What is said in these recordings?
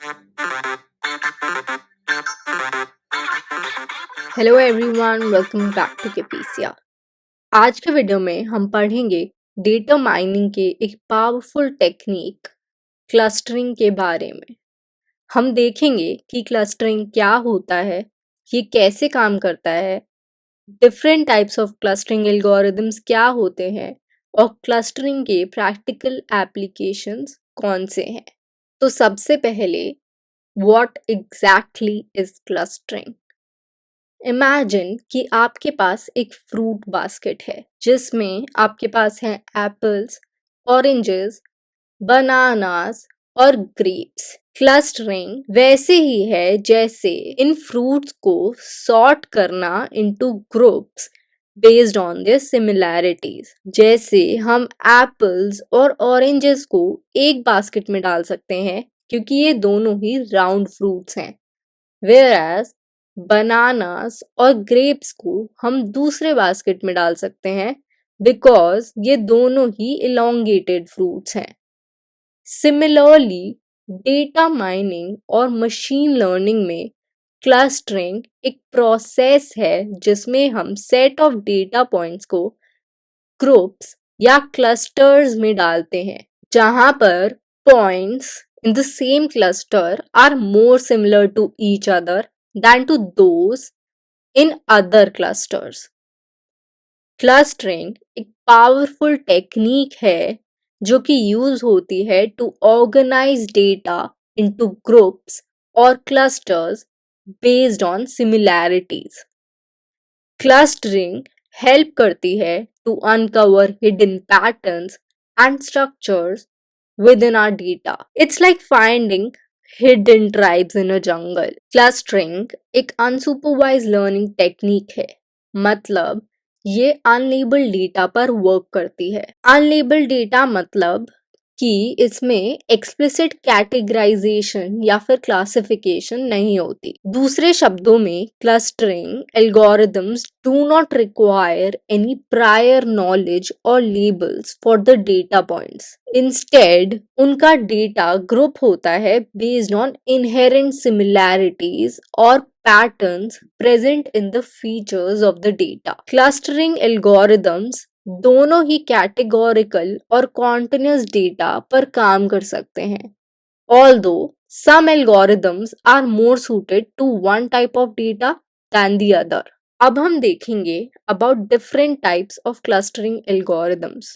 Hello everyone, welcome back to केपीसिया। आज के वीडियो में हम पढ़ेंगे डेटा माइनिंग के एक पावरफुल टेक्निक क्लस्टरिंग के बारे में। हम देखेंगे कि क्लस्टरिंग क्या होता है, ये कैसे काम करता है, different types of clustering algorithms क्या होते हैं और क्लस्टरिंग के प्रैक्टिकल एप्लीकेशंस कौन से हैं। तो सबसे पहले, what exactly is clustering? Imagine कि आपके पास एक फ्रूट बास्केट है जिसमें आपके पास हैं एप्पल्स, ऑरेंजेस, बनानास और ग्रेप्स। क्लस्टरिंग वैसे ही है जैसे इन फ्रूट्स को सॉर्ट करना into groups based on there similarities. जैसे हम एप्पल्स और ऑरेंजेस को एक बास्केट में डाल सकते हैं क्योंकि ये दोनों ही राउंड फ्रूट्स हैं, whereas बनानास और ग्रेप्स को हम दूसरे बास्केट में डाल सकते हैं बिकॉज ये दोनों ही इलोंगेटेड फ्रूट्स हैं। सिमिलरली, डेटा माइनिंग और मशीन लर्निंग में क्लस्टरिंग एक प्रोसेस है जिसमें हम सेट ऑफ डेटा पॉइंट्स को ग्रुप्स या क्लस्टर्स में डालते हैं, जहां पर points in the same cluster are more similar to each other than to those in other clusters. Clustering एक powerful टेक्निक है जो कि यूज होती है to organize data into groups or clusters based on similarities. Clustering help करती है to uncover hidden patterns and structures within our data. It's like finding hidden tribes in a jungle. Clustering एक unsupervised learning technique है, मतलब ये unlabelled data पर work करती है। Unlabelled data मतलब कि इसमें एक्सप्लिसिट कैटेगराइजेशन या फिर क्लासिफिकेशन नहीं होती। दूसरे शब्दों में, clustering algorithms do not require any prior knowledge और labels for the data points. Instead उनका डेटा ग्रुप होता है बेस्ड ऑन इनहेरेंट सिमिलैरिटीज और patterns present in the features of the data. Clustering algorithms दोनों ही कैटेगोरिकल और continuous data पर काम कर सकते हैं, although some algorithms are more suited to one type of data than the other. अब हम देखेंगे about different types of clustering algorithms.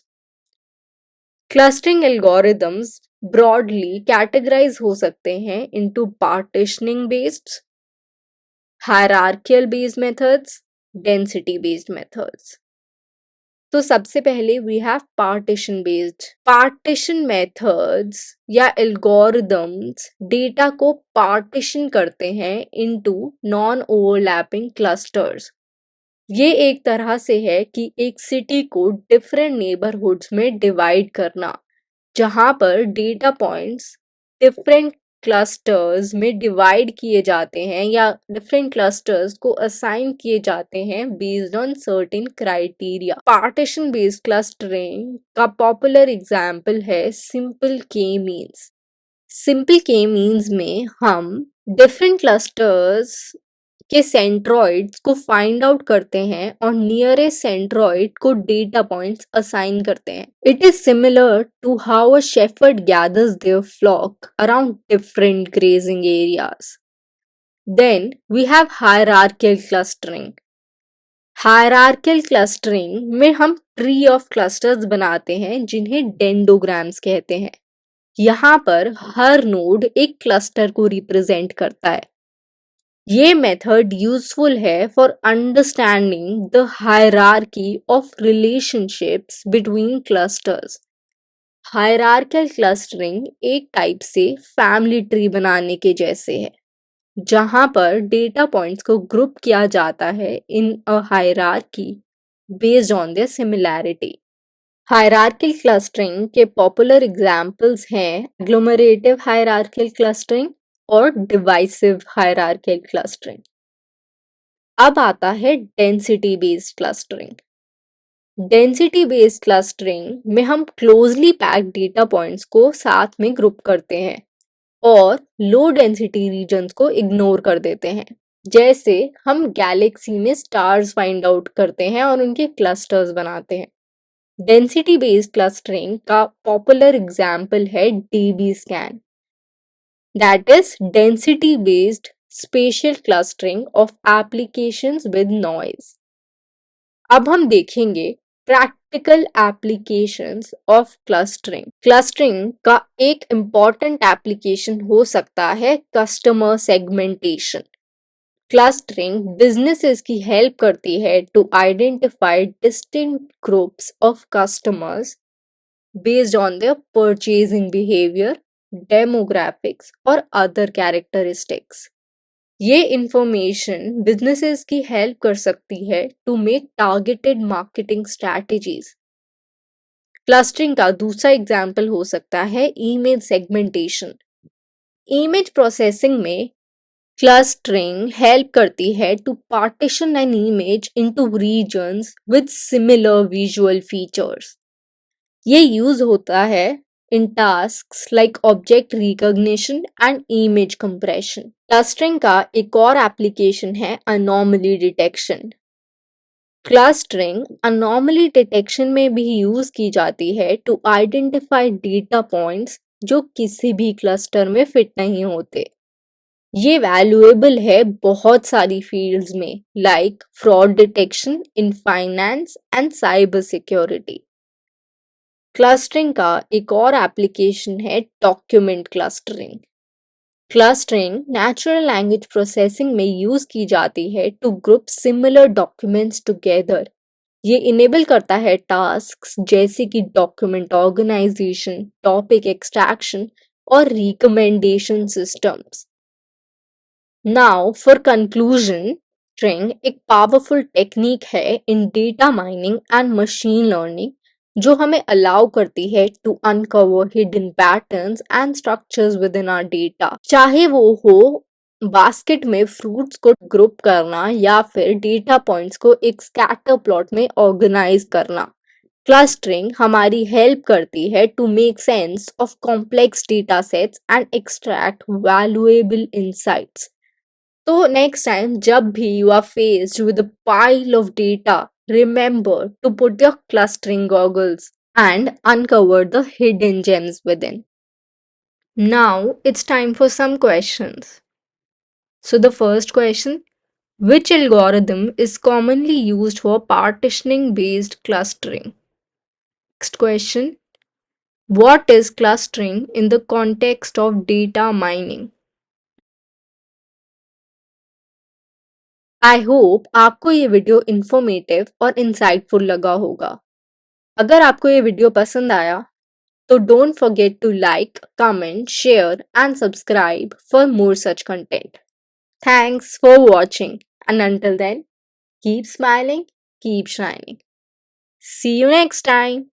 Clustering algorithms broadly categorize हो सकते हैं into partitioning based, hierarchical based methods, density based methods. तो सबसे पहले we have partition based. Partition methods या एल्गोरिदम्स डेटा को पार्टीशन करते हैं इनटू नॉन ओवरलैपिंग क्लस्टर्स। ये एक तरह से है कि एक सिटी को डिफरेंट नेबरहुड्स में डिवाइड करना, जहां पर डेटा पॉइंट्स डिफरेंट क्लस्टर्स में डिवाइड किए जाते हैं या डिफरेंट क्लस्टर्स को असाइन किए जाते हैं based on certain criteria. Partition based clustering का पॉपुलर एग्जांपल है simple K means. Simple K means में हम डिफरेंट क्लस्टर्स के सेंट्रॉइड्स को फाइंड आउट करते हैं और नियरेस्ट सेंट्रॉइड को डेटा पॉइंट्स असाइन करते हैं। It is similar to how a shepherd gathers their flock around different grazing areas. Then we have hierarchical clustering. Hierarchical clustering में हम ट्री ऑफ क्लस्टर्स बनाते हैं जिन्हें डेंडोग्राम्स कहते हैं। यहाँ पर हर नोड एक क्लस्टर को रिप्रेजेंट करता है। ये मेथड यूजफुल है for understanding the hierarchy of relationships between clusters. Hierarchical clustering एक टाइप से फैमिली ट्री बनाने के जैसे है, जहां पर डेटा पॉइंट्स को ग्रुप किया जाता है in a hierarchy based on their similarity. Hierarchical clustering के पॉपुलर एग्जाम्पल्स हैं एग्लोमरेटिव हायरार्कियल क्लस्टरिंग और डिवाइसिव हायरार्कियल क्लस्टरिंग। अब आता है density based clustering. Density based clustering में हम क्लोजली पैक्ड डेटा पॉइंट्स को साथ में ग्रुप करते हैं। और लो डेंसिटी रीजन्स को इग्नोर कर देते हैं। जैसे हम गैलेक्सी में स्टार्स फाइंड आउट करते हैं और उनके क्लस्टर्स बनाते हैं। डेंसिटी बेस्ड क्लस्टरिंग का पॉपुलर एग्जाम्पल है DB scan, that is density based spatial clustering of applications with noise. अब हम देखेंगे practical applications of clustering. Clustering का एक इम्पॉर्टेंट एप्लीकेशन हो सकता है कस्टमर सेगमेंटेशन। क्लस्टरिंग बिजनेसेस की हेल्प करती है to identify distinct groups of customers based on their purchasing behaviour, demographics और अदर कैरेक्टरिस्टिक्स। ये इंफॉर्मेशन बिजनेसेस की हेल्प कर सकती है to make targeted marketing strategies. Clustering का दूसरा एग्जाम्पल हो सकता है इमेज सेगमेंटेशन। इमेज प्रोसेसिंग में क्लस्टरिंग हेल्प करती है to partition an image into regions with similar visual features. ये यूज होता है in tasks like object recognition and image compression. Clustering का एक और एप्लीकेशन है anomaly detection. Clustering anomaly detection में भी यूज की जाती है टू आइडेंटिफाई डेटा पॉइंट्स जो किसी भी क्लस्टर में फिट नहीं होते। ये वैल्यूएबल है बहुत सारी फील्ड्स में, like fraud detection in finance and cyber security. Clustering का एक और एप्लीकेशन है document clustering. Clustering natural language processing में यूज की जाती है to group similar documents together. ये इनेबल करता है टास्क्स जैसे कि डॉक्यूमेंट ऑर्गेनाइजेशन, टॉपिक एक्सट्रैक्शन और recommendation systems. Now for conclusion, string एक पावरफुल टेक्निक है in data mining and machine learning जो हमें अलाउ करती है to uncover hidden patterns and structures within our data. चाहे वो हो बास्केट में फ्रूट्स को ग्रुप करना या फिर डेटा पॉइंट्स को एक स्कैटर प्लॉट में ऑर्गेनाइज करना, क्लस्टरिंग हमारी हेल्प करती है to make sense of complex data sets and extract valuable insights. तो next time जब भी you are faced with a pile of data, remember to put your clustering goggles and uncover the hidden gems within. Now it's time for some questions. So the first question, which algorithm is commonly used for partitioning based clustering? Next question, what is clustering in the context of data mining? I hope आपको ये video informative और insightful लगा होगा। अगर आपको ये video पसंद आया तो don't forget to like, comment, share and subscribe for more such content. Thanks for watching and until then, keep smiling, keep shining. See you next time.